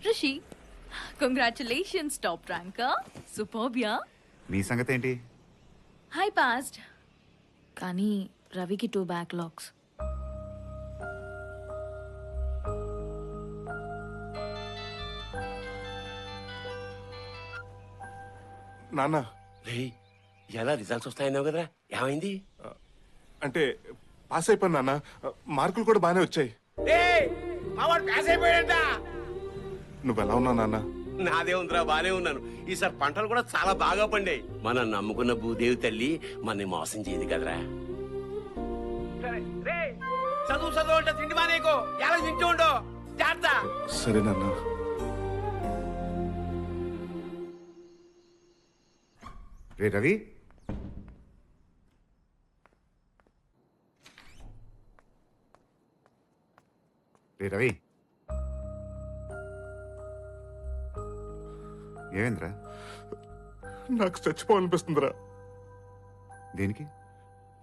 Rishi, congratulations, top ranker, superb. మీ సంగతి ఏంటి? హై పాస్డ్, కానీ రవికి 2 బ్యాక్లాగ్స్. నాన్న రే, ఎలా రిజల్ట్స్ వస్తాయన్నావు కదరా, ఏమైంది? అంటే పాస్ అయిపోయాను నాన్న, మార్కులు కూడా బాగానే వచ్చాయి. పాస్ అయిపోయాడంట. నువ్వు ఎలా ఉన్నావు నాన్న? నాదే ఉందిరా, బానే ఉన్నాను. ఈసారి పంటలు కూడా చాలా బాగా పండాయి. మనం నమ్ముకున్న భూదేవి తల్లి మనని మోసం చేయదు కదరా. చదువు చదువు అంటే తిండి మానేకో, ఎలా తింటూ ఉండో జాగ్రత్త. సరే నాన్న. రే రవి, రే రవి, ఏమైందిరా? నాకు చచ్చిపోవాలనిపిస్తుందిరా. దేనికి?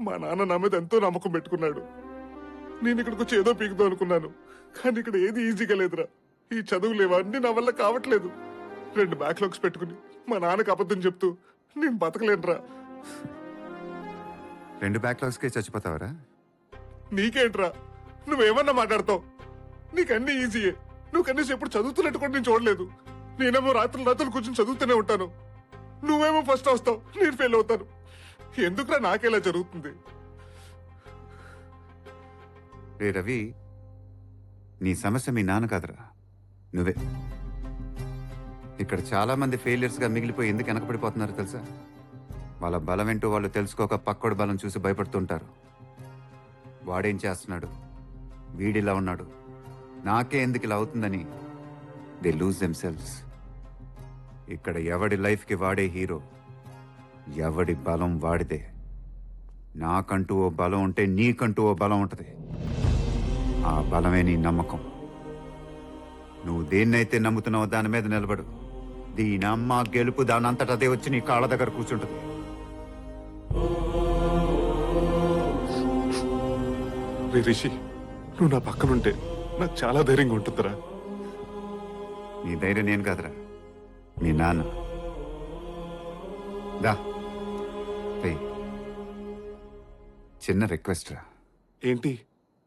మా నాన్న నా మీద ఎంతో నమ్మకం పెట్టుకున్నాడు. నేను ఇక్కడికి వచ్చి ఏదో పీకుదాం అనుకున్నాను, కానీ ఇక్కడ ఏది ఈజీగా లేదురా. ఈ చదువులేవా అన్ని నా వల్ల కావట్లేదు. 2 బ్యాక్లాగ్స్ పెట్టుకుని మా నాన్నకు అబద్ధం చెప్తూ నేను బతకలేనురా. 2 బ్యాక్లాగ్స్కే చచ్చిపోతావరా? నీకేంట్రా, నువ్వేమన్నా మాట్లాడతావు? నీకన్నీ ఈజీయే. నువ్వు కనీసం ఎప్పుడు చదువుతున్నట్టు కూడా నేను చూడలేదు. నేనేమో రాత్రులు కూర్చొని చదువుతూనే ఉంటాను. నువ్వేమో ఫస్ట్ వస్తావు, నేను ఫెయిల్ అవుతాను. ఎందుకురా నాకేలా జరుగుతుంది? రే రవి, నీ సమస్య మీ నాన్న కాదురా, నువ్వే. ఇక్కడ చాలా మంది ఫెయిలియర్స్గా మిగిలిపోయి ఎందుకు వెనకబడిపోతున్నారు తెలుసా? వాళ్ళ బలం ఏంటో వాళ్ళు తెలుసుకోక పక్కోడి బలం చూసి భయపడుతుంటారు. వాడేం చేస్తున్నాడు, వీడిలా ఉన్నాడు, నాకే ఎందుకు ఇలా అవుతుందని దే లూజ్ దెమ్సెల్వ్స్. ఇక్కడ ఎవడి లైఫ్కి వాడే హీరో, ఎవడి బలం వాడిదే. నాకంటూ ఓ బలం ఉంటే నీకంటూ ఓ బలం ఉంటుంది. ఆ బలమే నీ నమ్మకం. నువ్వు దేన్నైతే నమ్ముతున్నావో దాని మీద నిలబడు. దీనమ్మ గెలుపు దానంతట అదే వచ్చి నీ కాళ్ళ దగ్గర కూర్చుంటుంది. రిషి, నువ్వు నా పక్కనుంటే నాకు చాలా ధైర్యంగా ఉంటుందిరా. నీ ధైర్యం నేను కాదురా, మీ నాన్న. దా రే, చిన్న రిక్వెస్ట్ రా. ఏంటి?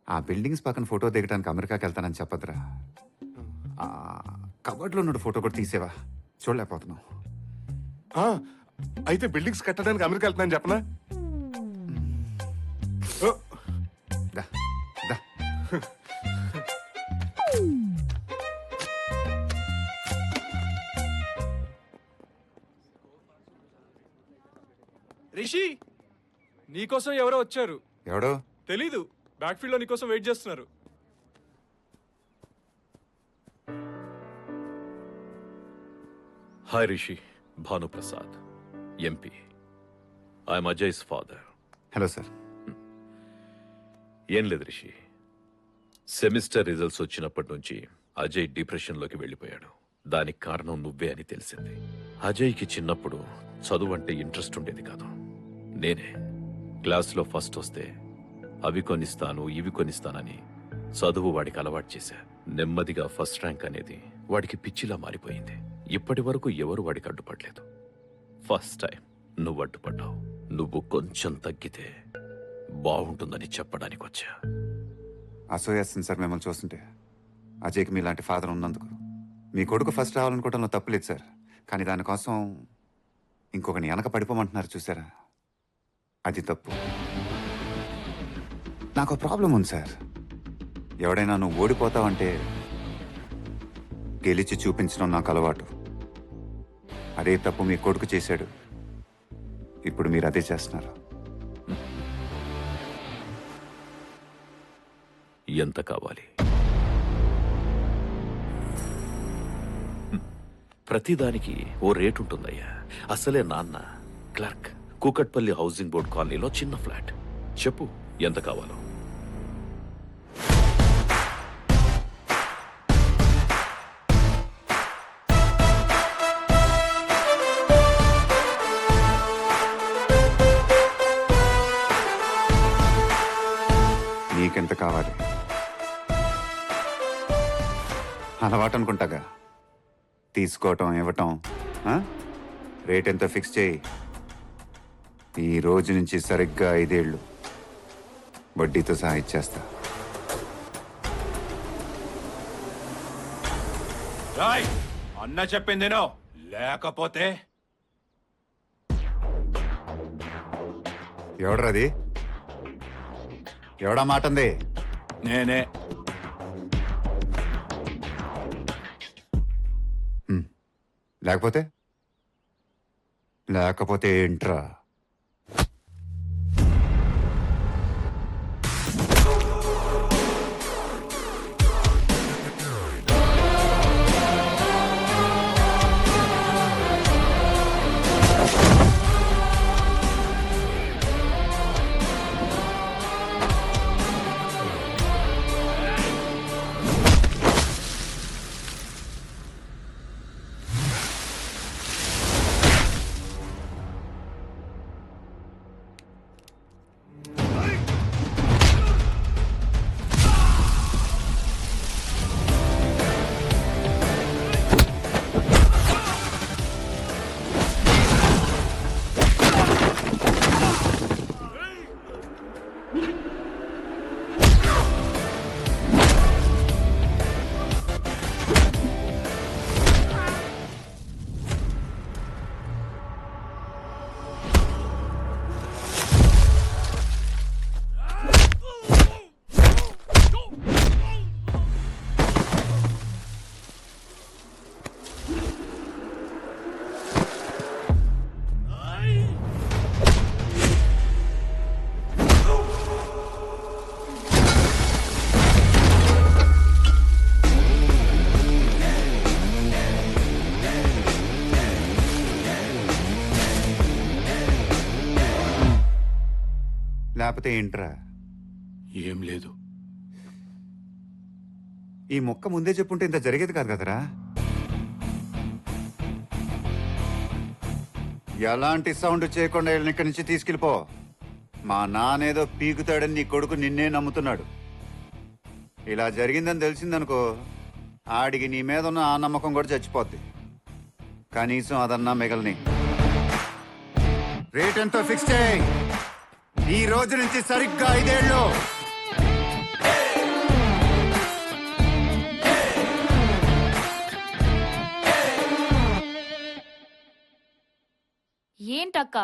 ఆ బిల్డింగ్స్ పక్కన ఫోటో దిగడానికి అమెరికాకి వెళ్తానని చెప్పదురా. ఆ కబర్డ్లో ఉన్న ఫోటో కూడా తీసేవా? చూడలేకపోతున్నావు. అయితే బిల్డింగ్స్ కట్టడానికి అమెరికా వెళ్తున్నాను చెప్పనా? దా దా. రిషి, నీకోసం ఎవరో వచ్చారు. ఎవడో తెలీదు, బ్యాక్ ఫీల్డ్ లో నీకోసం వెయిట్ చేస్తున్నారు. Hi Rishi, Bhanuprasad, MP. I'm Ajay's father. Hello sir. ఏం లేదు రిషి, సెమిస్టర్ రిజల్ట్స్ వచ్చినప్పటి నుంచి అజయ్ డిప్రెషన్లోకి వెళ్ళిపోయాడు. దానికి కారణం నువ్వే అని తెలిసింది. అజయ్కి చిన్నప్పుడు చదువు అంటే ఇంట్రెస్ట్ ఉండేది కాదు. నేనే క్లాస్లో ఫస్ట్ వస్తే అవి కొనిస్తాను ఇవి కొనిస్తానని చదువు వాడికి అలవాటు చేశా. నెమ్మదిగా ఫస్ట్ ర్యాంక్ అనేది వాడికి పిచ్చిలా మారిపోయింది. ఇప్పటి వరకు ఎవరు వాడికి అడ్డుపడలేదు. ఫస్ట్ టైం నువ్వు అడ్డుపడ్డావు. నువ్వు కొంచెం తగ్గితే బాగుంటుందని చెప్పడానికి వచ్చా. అసూయేస్తుంది సార్ మిమ్మల్ని చూస్తుంటే. అజయ్కి మీలాంటి ఫాదర్ ఉన్నందుకు. మీ కొడుకు ఫస్ట్ రావాలనుకోవడంలో తప్పులేదు సార్, కానీ దానికోసం ఇంకొకని వెనక పడిపోమంటున్నారు చూసారా, అది తప్పు. నాకు ప్రాబ్లం ఉంది సార్. ఎవడైనా నువ్వు ఓడిపోతావంటే గెలిచి చూపించడం నాకు అలవాటు. అదే తప్పు మీ కొడుకు చేశాడు. ఇప్పుడు మీరు అదే చేస్తున్నారు. ఎంత కావాలి? ప్రతిదానికి ఓ రేటు ఉంటుందయ్యా. అసలే నాన్న క్లర్క్, కూకట్పల్లి హౌసింగ్ బోర్డ్ కాలనీలో చిన్న ఫ్లాట్. చెప్పు ఎంత కావాలో. కావాలి. అలవాటు అనుకుంటాగా తీసుకోవటం ఇవ్వటం. ఆ? రేట్ ఎంతో ఫిక్స్ చేయి. ఈ రోజు నుంచి సరిగ్గా 5 ఏళ్ళు వడ్డీతో సహా ఇచ్చేస్తా. రాయ్ అన్న చెప్పిందేనో, లేకపోతే ఎవడ్రది? ఎవడా మాట ఉంది? నేనే. లేకపోతే లేకపోతే ఏంట్రా? లేకపోతే ఏంట్రా? ఏం లేదు. ఈ మొక్క ముందే చెప్పుంటే ఇంత జరిగేది కాదు కదరా. ఎలాంటి సౌండ్ చేయకుండా వీళ్ళని ఇక్కడి నుంచి తీసుకెళ్ళిపో. మా నానేదో పీకుతాడని నీ కొడుకు నిన్నే నమ్ముతున్నాడు. ఇలా జరిగిందని తెలిసిందనుకో, ఆడికి నీ మీద ఉన్న ఆ నమ్మకం కూడా చచ్చిపోద్ది. కనీసం అదన్నా మిగల్ని. రేట్ ఎంతో ఫిక్స్ చేయి. ఈ రోజు నుంచి సరిగ్గా 5 ఏళ్ళు. ఏంటక్క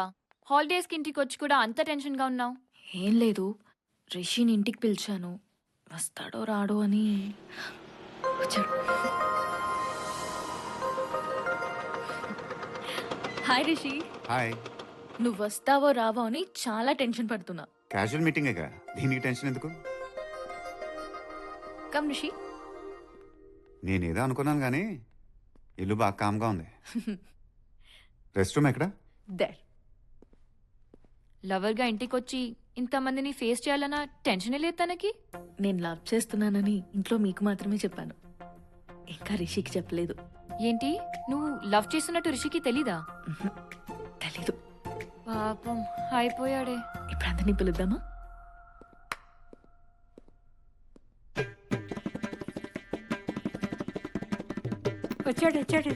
హాలిడేస్కి ఇంటికి వచ్చి కూడా అంత టెన్షన్గా ఉన్నావు? ఏం లేదు, రిషిని ఇంటికి పిలిచాను. వస్తాడో రాడో అని. వచ్చాడు. హాయ్ రిషి. హాయ్. నువ్వు వస్తావో రావో అని చాలా టెన్షన్ పడుతున్నా. క్యాజువల్ మీటింగేగా, దీనికి టెన్షన్ ఎందుకు? కమ్ రిషి. నేనేదో అనుకున్నాను కానీ ఇల్లు బాగా కామ్గా ఉంది. రెస్ట్ రూమ్ ఎక్కడ? దేర్. లవర్గా ఇంటికి వచ్చి ఇంతమందిని ఫేస్ చేయాలన్న టెన్షనే లేదు తనకి. నేను లవ్ చేస్తున్నానని ఇంట్లో మీకు మాత్రమే చెప్పాను, ఇంకా రిషికి చెప్పలేదు. ఏంటి, నువ్వు లవ్ చేస్తున్నట్టు రిషికి తెలీదా? తెలీదు. పాపం అయిపోయాడే. ఇప్పుడు అందరినీ పిలుద్దామా? వచ్చాడు.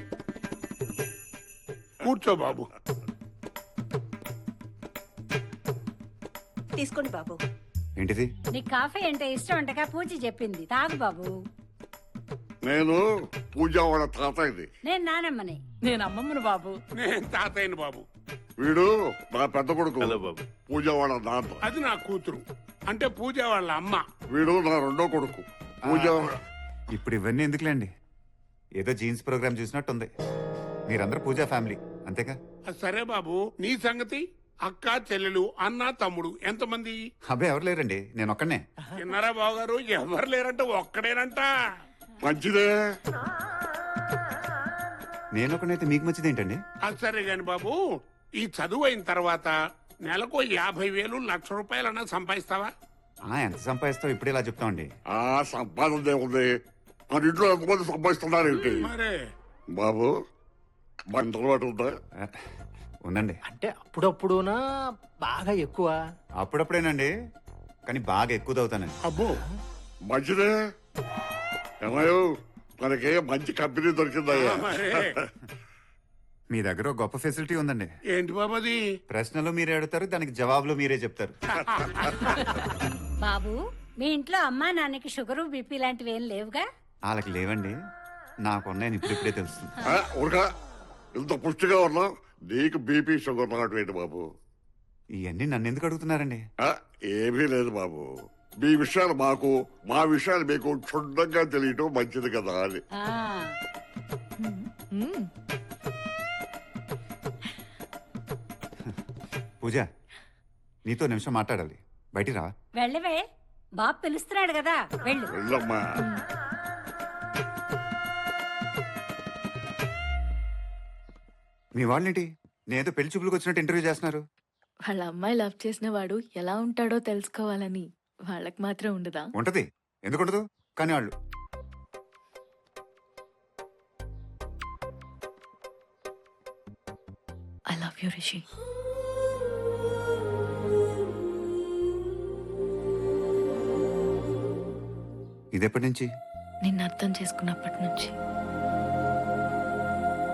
కూర్చో బాబు. తీసుకోండి బాబు. ఏంటిది? నీ కాఫీ అంటే ఇష్టం అంటగా పూజ చెప్పింది, తాగు బాబు. నేను పూజ వాళ్ళ తాతయ్యది. నేను నానమ్మని. నేను అమ్మమ్మను బాబు. నేను తాతయ్యని బాబు. వీడు నా పెద్ద కొడుకు. హలో బాబు. పూజ వాళ్ళ నాన్న. అది నా కూతురు, అంటే పూజ వాళ్ళ అమ్మ. వీడు నా రెండో కొడుకు. పూజ ఇప్పుడు ఇవన్నీ ఎందుకులేండి, ఏదో జీన్స్ ప్రోగ్రామ్ చూసినట్టుంది. మీరందరూ పూజా ఫ్యామిలీ అంతేగా? సరే బాబు, నీ సంగతి? అక్క, చెల్లెలు, అన్న, తమ్ముడు ఎంతమంది? అబ్బాయి ఎవరు లేరండి, నేను ఒక్కనే. విన్నారా బావగారు, ఎవరు లేరంటే ఒక్కడేనంట. మంచిదే. నేను ఒకనైతే మీకు మంచిది ఏంటండి? అది సరే గాని బాబు, ఈ చదువు అయిన తర్వాత నెలకు 50,000 1,00,000 సంపాదిస్తావా? ఎంత సంపాదిస్తావు ఇప్పుడు ఇలా చెప్తామండి? ఆ సంపాదన ఉంది. మన ఇంట్లో ఎంతమంది సంపాదిస్తున్నారు ఏంటి మరే బాబు? బంధువులు అటు ఉందా? ఉందండి. అంటే అప్పుడప్పుడునా బాగా ఎక్కువ? అప్పుడప్పుడేనండి, కానీ బాగా ఎక్కువ తాగుతానండి. అబ్బో మంచిదే ఏమయ్యో మనకే మంచి కంపెనీ దొరికిందయ్యా. మీ దగ్గర ఒక గొప్ప ఫెసిలిటీ ఉందండి. ఏంటి బాబు అది? ప్రశ్నలు మీరే అడుగుతారు, దానికి జవాబులు మీరే చెప్తారు. బాబు మీ ఇంట్లో అమ్మా నాన్నకి షుగరు బీపీ లాంటివి ఏం లేవుగా? వాళ్ళకి లేవండి, నాకున్నాయని ఇప్పుడిప్పుడే తెలుస్తుంది. ఉడక ఇంత పుష్టిగా ఉన్నా నీకు బీపీ షుగర్ రావటం ఏంటి బాబు? ఇవన్నీ నన్ను ఎందుకు అడుగుతున్నారండి? ఏమీ లేదు బాబు, మీ విషయాలు మాకు, మా విషయాలు మీకు క్షుణ్ణంగా తెలియటం మంచిది కదా అని. ఆ, మ్మ్. పూజ, నీతో నిమిషం మాట్లాడాలి, బయటికి రా. వెళ్ళవే, బాబు పిలుస్తున్నాడు కదా, వెళ్ళు. వెళ్ళమ్మా. మీ వాళ్ళేంటి నేనేదో పెళ్లి చూపులకు వచ్చినట్టు ఇంటర్వ్యూ చేస్తున్నారు? వాళ్ళ అమ్మాయి లవ్ చేసిన వాడు ఎలా ఉంటాడో తెలుసుకోవాలని వాళ్ళకి మాత్రం ఉండదా? ఉంటది, ఎందుకుండదు? కానీ వాళ్ళు ఐ లవ్ యూ రిషి. ఇదెప్పటి నుంచి? నిన్ను అర్థం చేసుకున్నప్పటి నుంచి.